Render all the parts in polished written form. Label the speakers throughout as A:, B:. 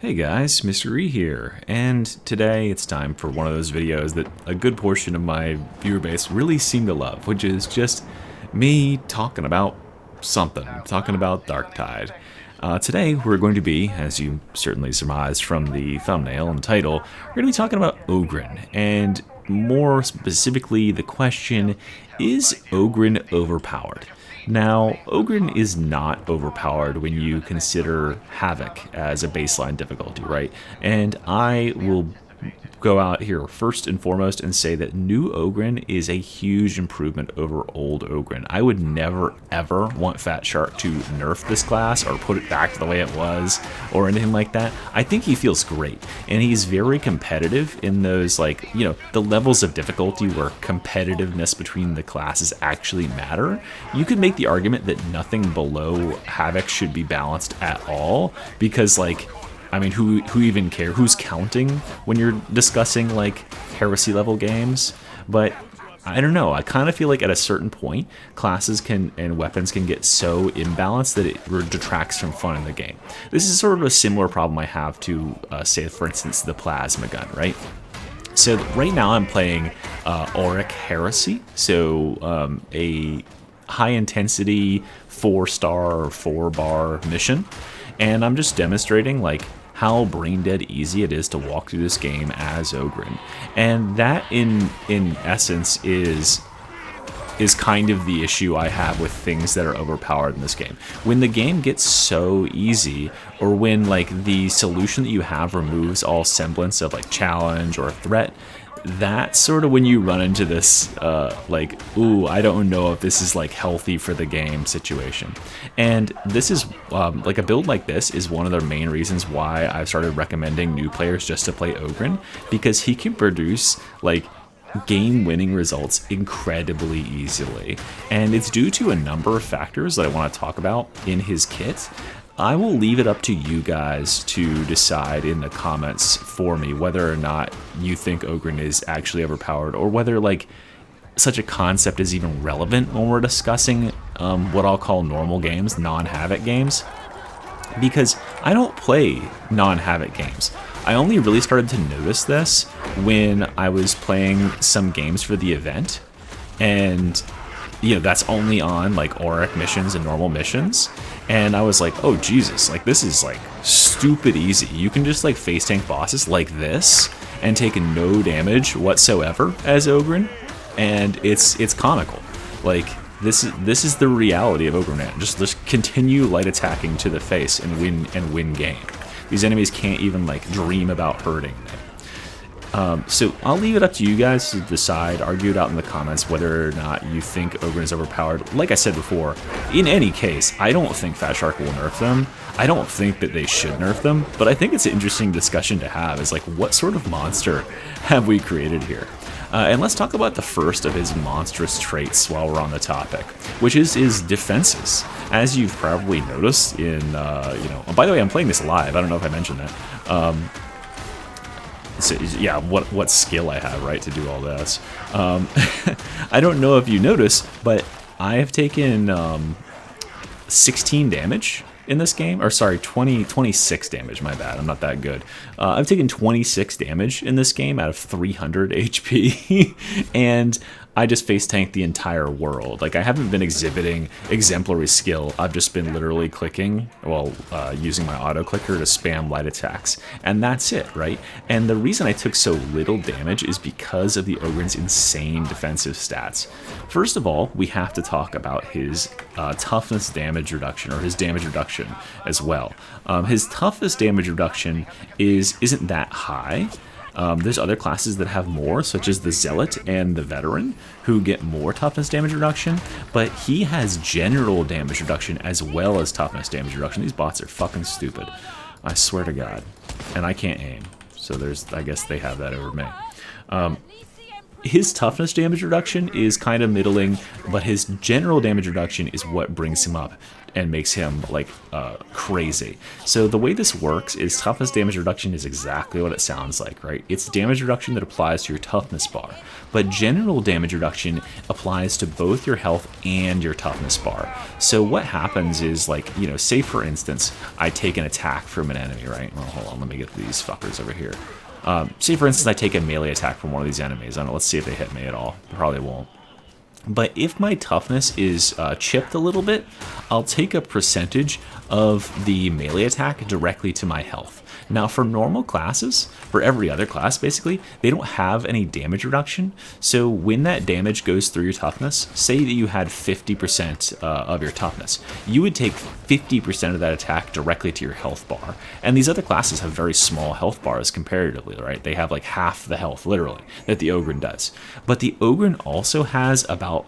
A: Hey guys, Mr. E here, and today it's time for one of those videos that a good portion of my viewer base really seem to love, which is just me talking about something, talking about Darktide. Today we're going to be, as you certainly surmised from the thumbnail and title, we're going to be talking about Ogryn, and more specifically the question, is Ogryn overpowered? Now, Ogryn is not overpowered when you consider Havoc as a baseline difficulty, right? And I will go out here first and foremost and say that new Ogryn is a huge improvement over old Ogryn. I would never ever want Fat Shark to nerf this class or put it back to the way it was or anything like that. I think he feels great, and he's very competitive in those, like, you know, the levels of difficulty where competitiveness between the classes actually matter. You could make the argument that nothing below Havoc should be balanced at all, because, like, I mean, who even care? Who's counting when you're discussing, like, heresy level games? But I don't know. I kind of feel like at a certain point, classes and weapons can get so imbalanced that it detracts from fun in the game. This is sort of a similar problem I have to, say, for instance, the plasma gun, right? So right now I'm playing Auric Heresy, so a high-intensity 4-star or 4-bar mission, and I'm just demonstrating, like, how brain dead easy it is to walk through this game as Ogryn. And that in essence is kind of the issue I have with things that are overpowered in this game. When the game gets so easy, or when, like, the solution that you have removes all semblance of, like, challenge or threat, that's sort of when you run into this, like, ooh, I don't know if this is, like, healthy for the game situation. And this is, like, a build like this is one of the main reasons why I've started recommending new players just to play Ogryn, because he can produce, like, game-winning results incredibly easily. And it's due to a number of factors that I want to talk about in his kit. I will leave it up to you guys to decide in the comments for me whether or not you think Ogryn is actually overpowered, or whether, like, such a concept is even relevant when we're discussing what I'll call normal games, non-Havoc games. Because I don't play non-Havoc games. I only really started to notice this when I was playing some games for the event, and, you know, that's only on, like, Auric missions and normal missions. And I was like, oh Jesus, like, this is, like, stupid easy. You can just, like, face tank bosses like this and take no damage whatsoever as Ogryn, and it's comical. Like, this is the reality of Ogryn. Just continue light attacking to the face and win game. These enemies can't even, like, dream about hurting them. So I'll leave it up to you guys to decide, argue it out in the comments whether or not you think Ogryn is overpowered. Like I said before, in any case, I don't think Fat Shark will nerf them. I don't think that they should nerf them, but I think it's an interesting discussion to have, is like, what sort of monster have we created here? And let's talk about the first of his monstrous traits while we're on the topic, which is his defenses. As you've probably noticed in, you know, oh, by the way, I'm playing this live. I don't know if I mentioned that. So, yeah, what skill I have, right, to do all this. I don't know if you notice, but I have taken 16 damage in this game, or sorry, 26 damage, my bad, I'm not that good. I've taken 26 damage in this game out of 300 HP, and I just face tanked the entire world. Like, I haven't been exhibiting exemplary skill. I've just been literally clicking, well, using my auto clicker to spam light attacks, and that's it, right? And the reason I took so little damage is because of the Ogryn's insane defensive stats. First of all, we have to talk about his toughness damage reduction, or his damage reduction as well. His toughness damage reduction isn't that high. There's other classes that have more, such as the Zealot and the Veteran, who get more toughness damage reduction, but he has general damage reduction as well as toughness damage reduction. These bots are fucking stupid, I swear to God. And I can't aim, so I guess they have that over me. his toughness damage reduction is kind of middling, but his general damage reduction is what brings him up and makes him like crazy. So the way this works is toughness damage reduction is exactly what it sounds like, right? It's damage reduction that applies to your toughness bar, but general damage reduction applies to both your health and your toughness bar. So what happens is, like, you know, say for instance, I take an attack from an enemy, right? Well, hold on, let me get these fuckers over here. Say for instance, I take a melee attack from one of these enemies. I don't know, let's see if they hit me at all. They probably won't. But if my toughness is chipped a little bit, I'll take a percentage of the melee attack directly to my health. Now for normal classes, for every other class basically, they don't have any damage reduction. So when that damage goes through your toughness, say that you had 50% of your toughness, you would take 50% of that attack directly to your health bar. And these other classes have very small health bars comparatively, right? They have like half the health, literally, that the Ogryn does. But the Ogryn also has about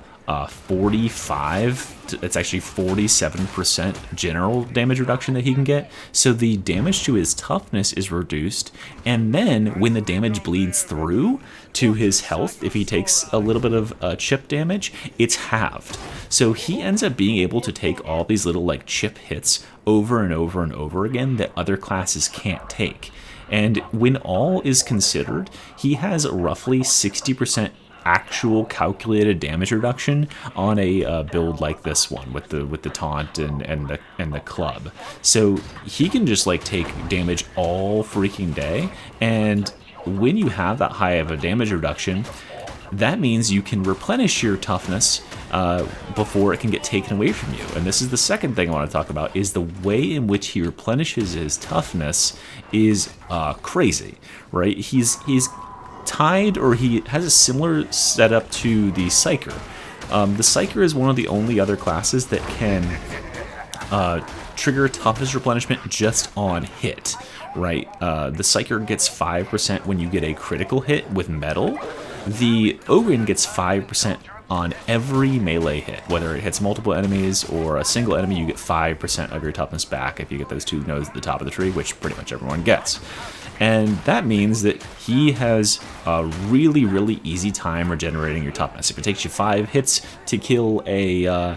A: 45, it's actually 47% general damage reduction that he can get. So the damage to his toughness is reduced, and then when the damage bleeds through to his health, if he takes a little bit of chip damage, it's halved. So he ends up being able to take all these little like chip hits over and over and over again that other classes can't take. And when all is considered, he has roughly 60% actual calculated damage reduction on a build like this one with the taunt and the club. So he can just like take damage all freaking day, and when you have that high of a damage reduction, that means you can replenish your toughness before it can get taken away from you. And this is the second thing I want to talk about, is the way in which he replenishes his toughness is crazy, right? He's tied, or he has a similar setup to the Psyker. The Psyker is one of the only other classes that can trigger toughness replenishment just on hit, right? The Psyker gets 5% when you get a critical hit with metal. The Ogryn gets 5% on every melee hit. Whether it hits multiple enemies or a single enemy, you get 5% of your toughness back if you get those two nodes at the top of the tree, which pretty much everyone gets. And that means that he has a really, really easy time regenerating your toughness. If it takes you 5 hits to kill a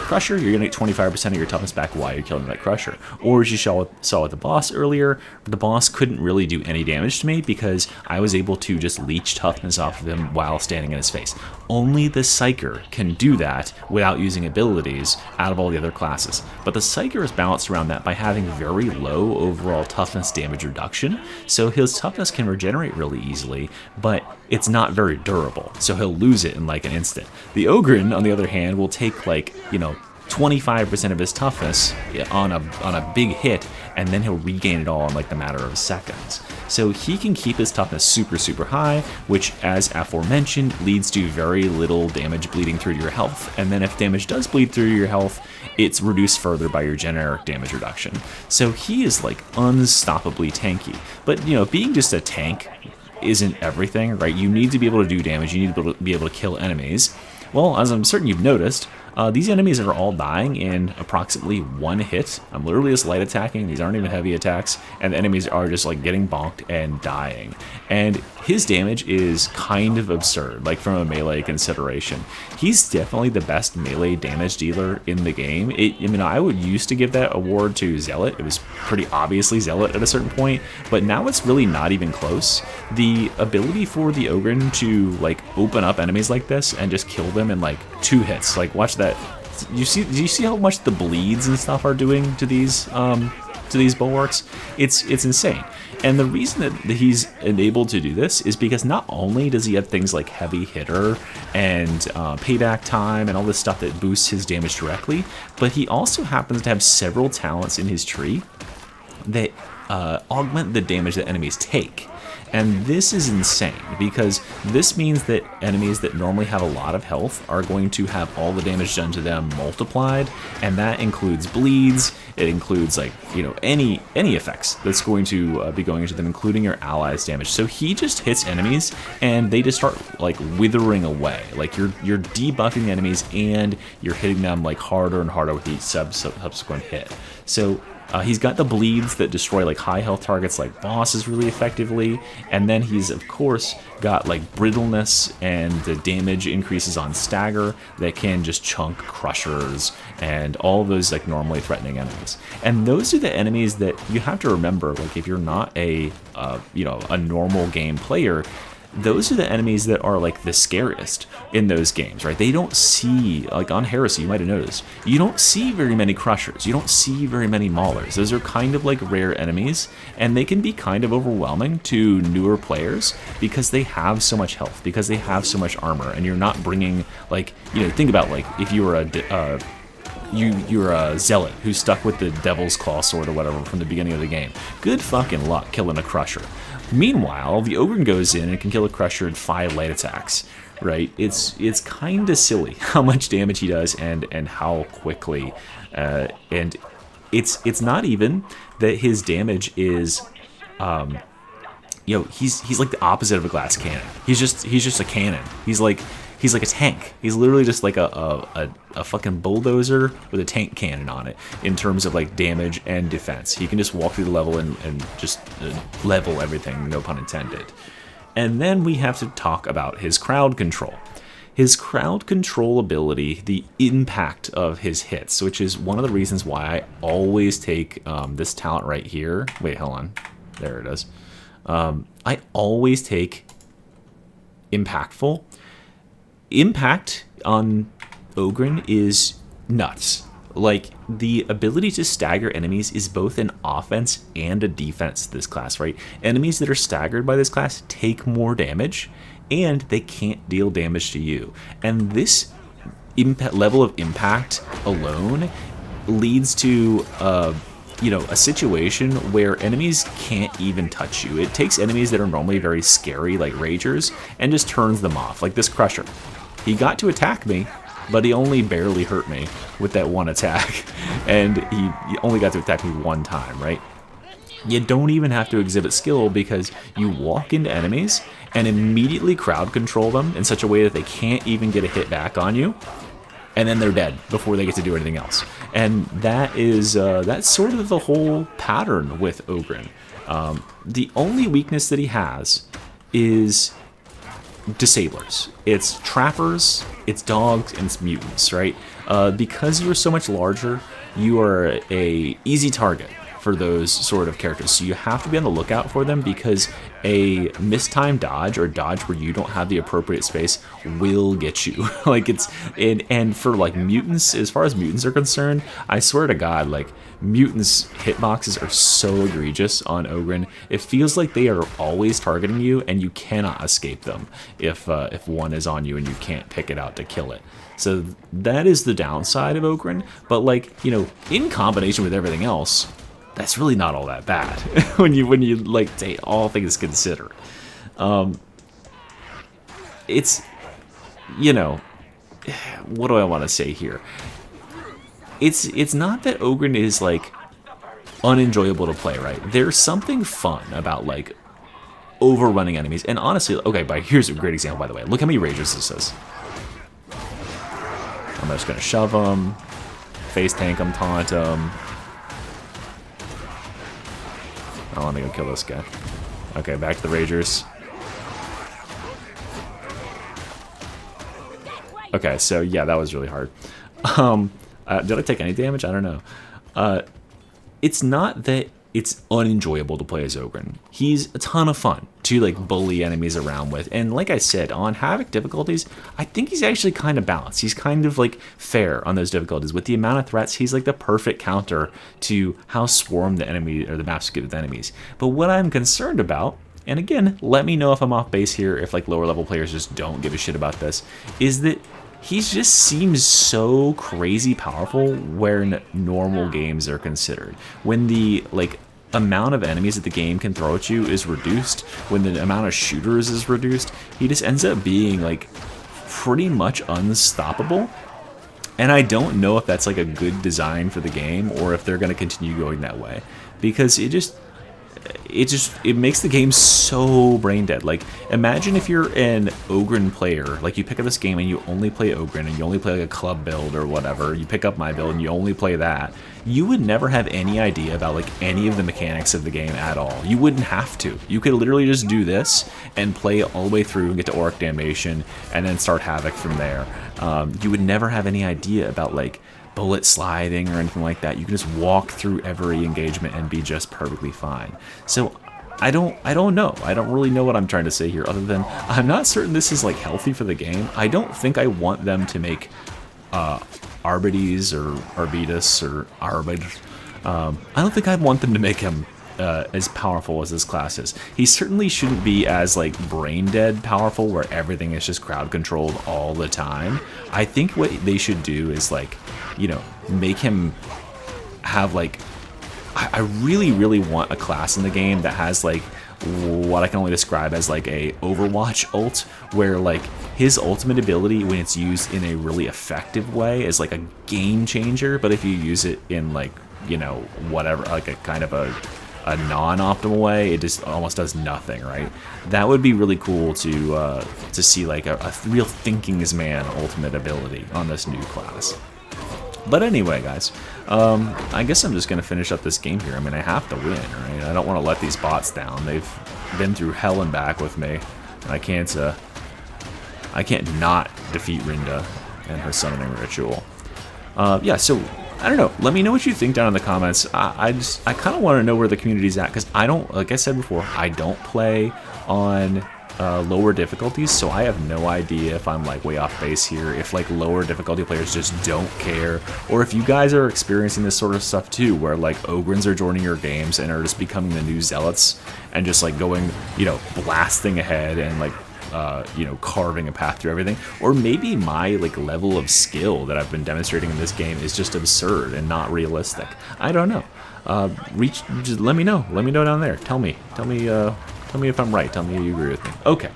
A: crusher, you're going to get 25% of your toughness back while you're killing that crusher. Or as you saw with the boss earlier, the boss couldn't really do any damage to me because I was able to just leech toughness off of him while standing in his face. Only the Psyker can do that without using abilities out of all the other classes. But the Psyker is balanced around that by having very low overall toughness damage reduction, so his toughness can regenerate really easily, but it's not very durable, so he'll lose it in like an instant. The Ogryn, on the other hand, will take like, you know, 25% of his toughness on a big hit, and then he'll regain it all in like the matter of seconds. So he can keep his toughness super, super high, which, as aforementioned, leads to very little damage bleeding through to your health. And then if damage does bleed through your health, it's reduced further by your generic damage reduction. So he is like unstoppably tanky. But, you know, being just a tank isn't everything, right? You need to be able to do damage. You need to be able to kill enemies. Well, as I'm certain you've noticed, these enemies are all dying in approximately 1 hit. I'm literally just light attacking. These aren't even heavy attacks. And the enemies are just like getting bonked and dying. And his damage is kind of absurd, like from a melee consideration. He's definitely the best melee damage dealer in the game. I mean, I would used to give that award to Zealot. It was pretty obviously Zealot at a certain point, but now it's really not even close. The ability for the Ogryn to like open up enemies like this and just kill them in like 2 hits. Like, watch that. Do you see how much the bleeds and stuff are doing to these bulwarks? It's insane. And the reason that he's enabled to do this is because not only does he have things like heavy hitter and payback time and all this stuff that boosts his damage directly, but he also happens to have several talents in his tree that augment the damage that enemies take. And this is insane, because this means that enemies that normally have a lot of health are going to have all the damage done to them multiplied, and that includes bleeds, it includes, like, you know, any effects that's going to be going into them, including your allies' damage. So he just hits enemies and they just start like withering away. Like you're debuffing the enemies and you're hitting them like harder and harder with each subsequent hit. So He's got the bleeds that destroy like high health targets like bosses really effectively, and then he's of course got like brittleness and the damage increases on stagger that can just chunk crushers and all those like normally threatening enemies. And those are the enemies that you have to remember, like if you're not a a normal game player, those are the enemies that are like the scariest in those games, right? They don't see, like on Heresy, you might have noticed, you don't see very many crushers, you don't see very many maulers. Those are kind of like rare enemies, and they can be kind of overwhelming to newer players because they have so much health, because they have so much armor, and you're not bringing, like, think about like if you were you're a zealot who's stuck with the Devil's Claw sword or whatever from the beginning of the game. Good fucking luck killing a crusher. Meanwhile, the Ogryn goes in and can kill a crusher in 5 light attacks, right? It's kind of silly how much damage he does and how quickly. And it's not even that his damage is, he's like the opposite of a glass cannon. He's just a cannon. He's like a tank. He's literally just like a fucking bulldozer with a tank cannon on it in terms of like damage and defense. He can just walk through the level and just level everything, no pun intended. And then we have to talk about his crowd control. His crowd control ability, the impact of his hits, which is one of the reasons why I always take this talent right here. Wait, hold on. There it is. I always take impactful. Impact on Ogryn is nuts. Like, the ability to stagger enemies is both an offense and a defense this class, right? Enemies that are staggered by this class take more damage, and they can't deal damage to you. And this level of impact alone leads to a situation where enemies can't even touch you. It takes enemies that are normally very scary, like Ragers, and just turns them off, like this Crusher. He got to attack me, but he only barely hurt me with that one attack, and he only got to attack me one time, right? You don't even have to exhibit skill because you walk into enemies and immediately crowd control them in such a way that they can't even get a hit back on you, and then they're dead before they get to do anything else. And that is that's sort of the whole pattern with Ogryn. The only weakness that he has is disablers. It's trappers, it's dogs, and it's mutants, right? Because you are so much larger, you are a easy target for those sort of characters. So you have to be on the lookout for them because a mistimed dodge or a dodge where you don't have the appropriate space will get you. Like and for like mutants, as far as mutants are concerned, I swear to God, like mutants hitboxes are so egregious on Ogryn. It feels like they are always targeting you and you cannot escape them if one is on you and you can't pick it out to kill it. So that is the downside of Ogryn, but like, in combination with everything else, that's really not all that bad when you like take all things considered. It's, what do I want to say here? It's not that Ogryn is like unenjoyable to play, right? There's something fun about like overrunning enemies. And honestly, okay, but here's a great example, by the way. Look how many Ragers this is. I'm just gonna shove them, face tank them, taunt them. I want to go kill this guy. Okay, back to the Ragers. Okay, so yeah, that was really hard. Did I take any damage? I don't know. It's not that it's unenjoyable to play as Ogryn. He's a ton of fun to like bully enemies around with. And like I said, on Havoc difficulties, I think he's actually kind of balanced. He's kind of like fair on those difficulties. With the amount of threats, he's like the perfect counter to how swarmed the enemy or the maps get with enemies. But what I'm concerned about, and again, let me know if I'm off base here, if like lower level players just don't give a shit about this, is that he just seems so crazy powerful when normal games are considered. When the like amount of enemies that the game can throw at you is reduced, when the amount of shooters is reduced, he just ends up being like pretty much unstoppable. And I don't know if that's like a good design for the game or if they're going to continue going that way, because it makes the game so brain dead. Like, imagine if you're an Ogryn player, like you pick up this game and you only play Ogryn and you only play like a club build or whatever. You pick up my build and you only play that. You would never have any idea about like any of the mechanics of the game at all. You wouldn't have to. You could literally just do this and play it all the way through and get to Auric Damnation and then start Havoc from there. You would never have any idea about like bullet sliding or anything like that. You can just walk through every engagement and be just perfectly fine. So I don't know. I don't really know what I'm trying to say here, other than I'm not certain this is like healthy for the game. I don't think I want them to make Arbides or Arbides or Arbid. I don't think I want them to make him as powerful as this class is. He certainly shouldn't be as like brain dead powerful, where everything is just crowd controlled all the time. I think what they should do is like, you know, make him have like, I really want a class in the game that has like what I can only describe as like a Overwatch ult, where like his ultimate ability, when it's used in a really effective way, is like a game changer. But if you use it in like, you know, whatever, like a kind of a non-optimal way, it just almost does nothing, right? That would be really cool to see like a real thinking as man ultimate ability on this new class. But anyway, guys, I guess I'm just going to finish up this game here. I mean, I have to win, right? I don't want to let these bots down. They've been through hell and back with me. And I can't not defeat Rinda and her summoning ritual. Yeah, so I don't know. Let me know what you think down in the comments. I kind of want to know where the community's at, because I don't, like I said before, I don't play on lower difficulties, so I have no idea if I'm like way off base here, if like lower difficulty players just don't care, or if you guys are experiencing this sort of stuff too, where like Ogryns are joining your games and are just becoming the new zealots and just like going, you know, blasting ahead and like you know, carving a path through everything. Or maybe my like level of skill that I've been demonstrating in this game is just absurd and not realistic. I don't know. Just let me know. Let me know down there. Tell me if I'm right. Tell me you agree with me. Okay.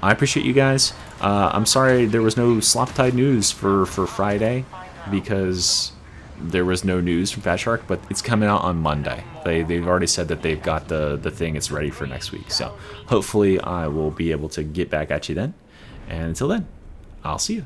A: I appreciate you guys. I'm sorry there was no Sloptide news for Friday, because there was no news from Fat Shark, but it's coming out on Monday. They've already said that they've got the thing. It's ready for next week. So hopefully I will be able to get back at you then. And until then, I'll see you.